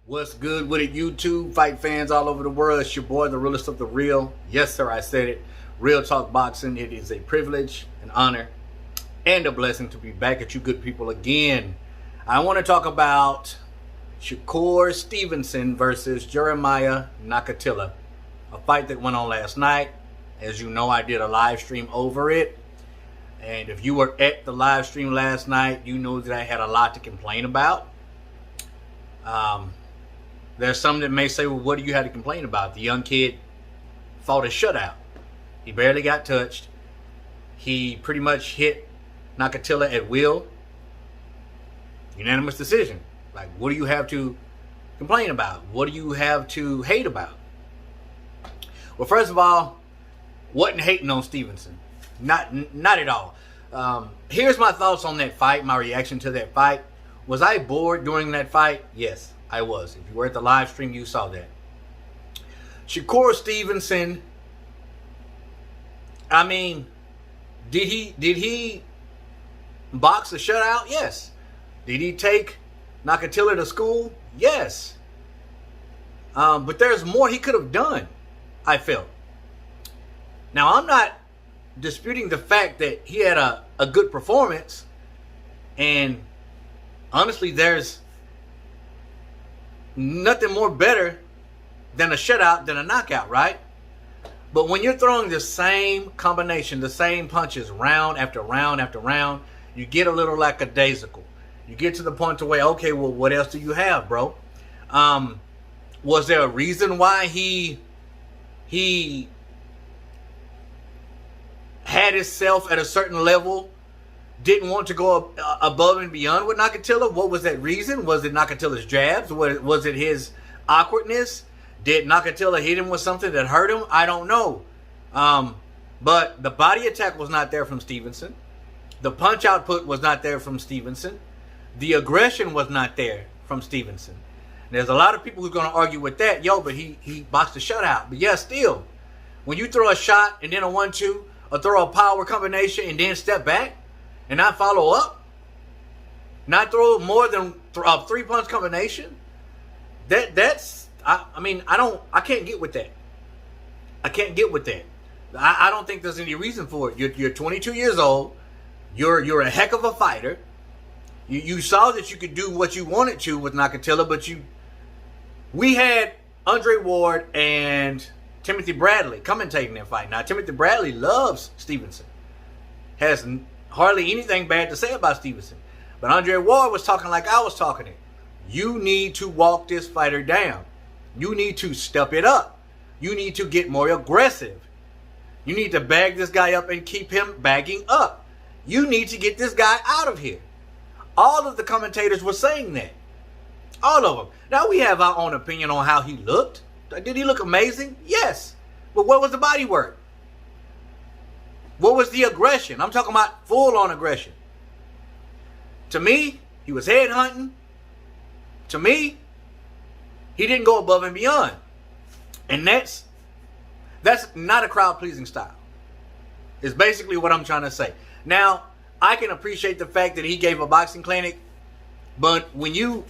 What's good with it, YouTube fight fans all over the world? It's your boy, the realest of the real. Yes, sir, I said it. Real Talk Boxing. It is a privilege, an honor, and a blessing to be back at you good people again. I want to talk about Shakur Stevenson versus Jeremiah Nakatila, a fight that went on last night. As you know, I did a live stream over it. And if you were at the live stream last night, you know that I had a lot to complain about. There's some that may say, well, what do you have to complain about? The young kid fought a shutout. He barely got touched. He pretty much hit Nakatila at will. Unanimous decision. Like, what do you have to complain about? What do you have to hate about? Well, first of all, wasn't hating on Stevenson. Not at all. Here's my thoughts on that fight, my reaction to that fight. Was I bored during that fight? Yes, I was. If you were at the live stream, you saw that. Shakur Stevenson, I mean, did he box a shutout? Yes. Did he take Nakatila to school? Yes. But there's more he could have done, I felt. Now, I'm not disputing the fact that he had a good performance, and honestly, there's nothing more better than a shutout than a knockout, right? But when you're throwing the same combination, the same punches round after round after round, you get a little lackadaisical. You get to the point to where, okay, well, what else do you have, bro? Was there a reason why he had himself at a certain level, didn't want to go above and beyond with Nakatila? What was that reason? Was it Nakatila's jabs? Was it his awkwardness? Did Nakatila hit him with something that hurt him? I don't know. But the body attack was not there from Stevenson. The punch output was not there from Stevenson. The aggression was not there from Stevenson. There's a lot of people who's going to argue with that. Yo, but he boxed a shutout. But yeah, still, when you throw a shot and then a 1-2, or throw a power combination and then step back and not follow up, not throw more than a 3-punch combination, that's I can't get with that. I can't get with that. I don't think there's any reason for it. You're 22 years old. You're a heck of a fighter. You saw that you could do what you wanted to with Nakatila, but we had Andre Ward and Timothy Bradley commentating that fight. Now, Timothy Bradley loves Stevenson. Has hardly anything bad to say about Stevenson. But Andre Ward was talking like I was talking it. You need to walk this fighter down. You need to step it up. You need to get more aggressive. You need to bag this guy up and keep him bagging up. You need to get this guy out of here. All of the commentators were saying that. All of them. Now, we have our own opinion on how he looked. Did he look amazing? Yes. But what was the body work? What was the aggression? I'm talking about full-on aggression. To me, he was head hunting. To me, he didn't go above and beyond. And that's not a crowd-pleasing style. It's basically what I'm trying to say. Now, I can appreciate the fact that he gave a boxing clinic, but when you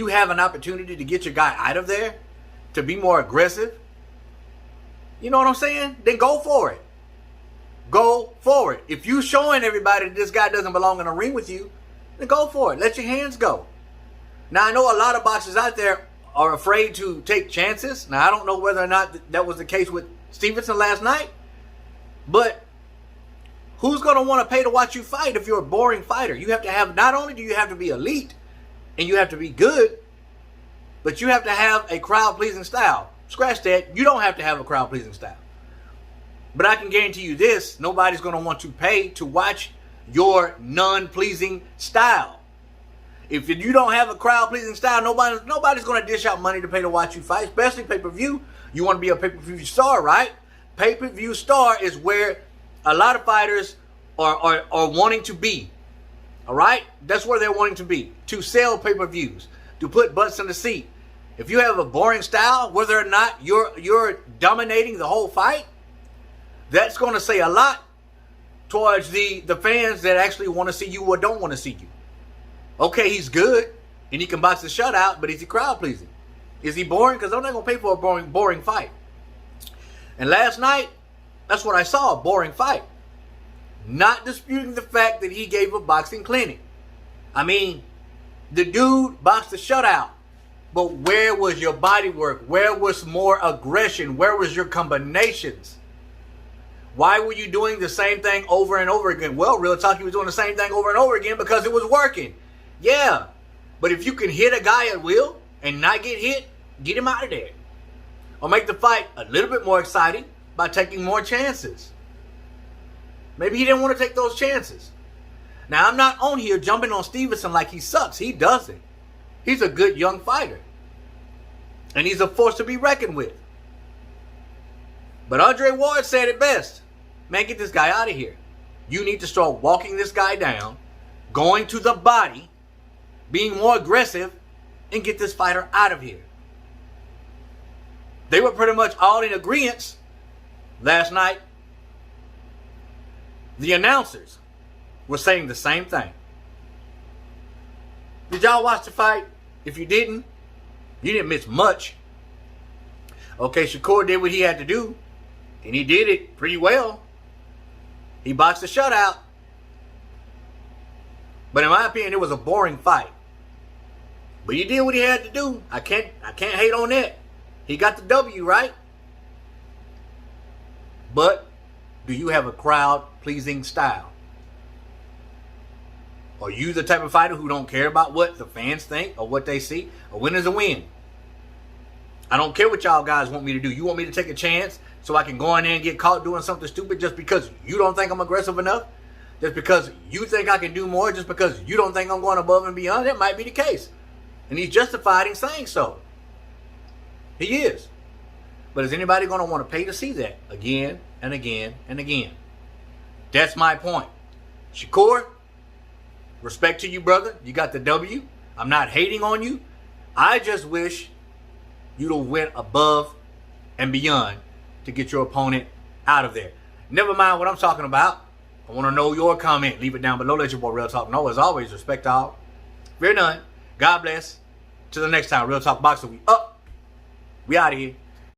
have an opportunity to get your guy out of there, to be more aggressive, you know what I'm saying? Then go for it. Go for it. If you showing everybody that this guy doesn't belong in a ring with you, then go for it. Let your hands go. Now, I know a lot of boxers out there are afraid to take chances. Now, I don't know whether or not that was the case with Stevenson last night, but who's going to want to pay to watch you fight if you're a boring fighter? You have to have, not only do you have to be elite and you have to be good, but you have to have a crowd-pleasing style. Scratch that. You don't have to have a crowd-pleasing style. But I can guarantee you this, nobody's going to want to pay to watch your non-pleasing style. If you don't have a crowd-pleasing style, nobody's going to dish out money to pay to watch you fight, especially pay-per-view. You want to be a pay-per-view star, right? Pay-per-view star is where a lot of fighters are wanting to be. All right? That's where they're wanting to be. To sell pay-per-views. To put butts in the seat. If you have a boring style, whether or not you're dominating the whole fight, that's going to say a lot towards the fans that actually want to see you or don't want to see you. Okay, he's good, and he can box the shutout, but is he crowd pleasing? Is he boring? Because I'm not going to pay for a boring fight. And last night, that's what I saw, a boring fight. Not disputing the fact that he gave a boxing clinic. I mean, the dude boxed a shutout. But where was your body work? Where was more aggression? Where was your combinations? Why were you doing the same thing over and over again? Well, real talk, he was doing the same thing over and over again because it was working. Yeah. But if you can hit a guy at will and not get hit, get him out of there. Or make the fight a little bit more exciting by taking more chances. Maybe he didn't want to take those chances. Now, I'm not on here jumping on Stevenson like he sucks. He doesn't. He's a good young fighter. And he's a force to be reckoned with. But Andre Ward said it best. Man, get this guy out of here. You need to start walking this guy down, going to the body, being more aggressive, and get this fighter out of here. They were pretty much all in agreement last night. The announcers were saying the same thing. Did y'all watch the fight? If you didn't, you didn't miss much. Okay, Shakur did what he had to do, and he did it pretty well. He boxed a shutout. But in my opinion, it was a boring fight. But he did what he had to do. I can't hate on that. He got the W, right? But do you have a crowd-pleasing style? Are you the type of fighter who don't care about what the fans think or what they see? A win is a win. I don't care what y'all guys want me to do. You want me to take a chance so I can go in there and get caught doing something stupid just because you don't think I'm aggressive enough? Just because you think I can do more? Just because you don't think I'm going above and beyond? That might be the case. And he's justified in saying so. He is. But is anybody going to want to pay to see that again and again and again? That's my point. Shakur, respect to you, brother. You got the W. I'm not hating on you. I just wish you'd have went above and beyond to get your opponent out of there. Never mind what I'm talking about. I want to know your comment. Leave it down below. Let your boy Real Talk know. As always, respect all. Fear none. God bless. Till the next time. Real Talk Boxer. We up. We out of here.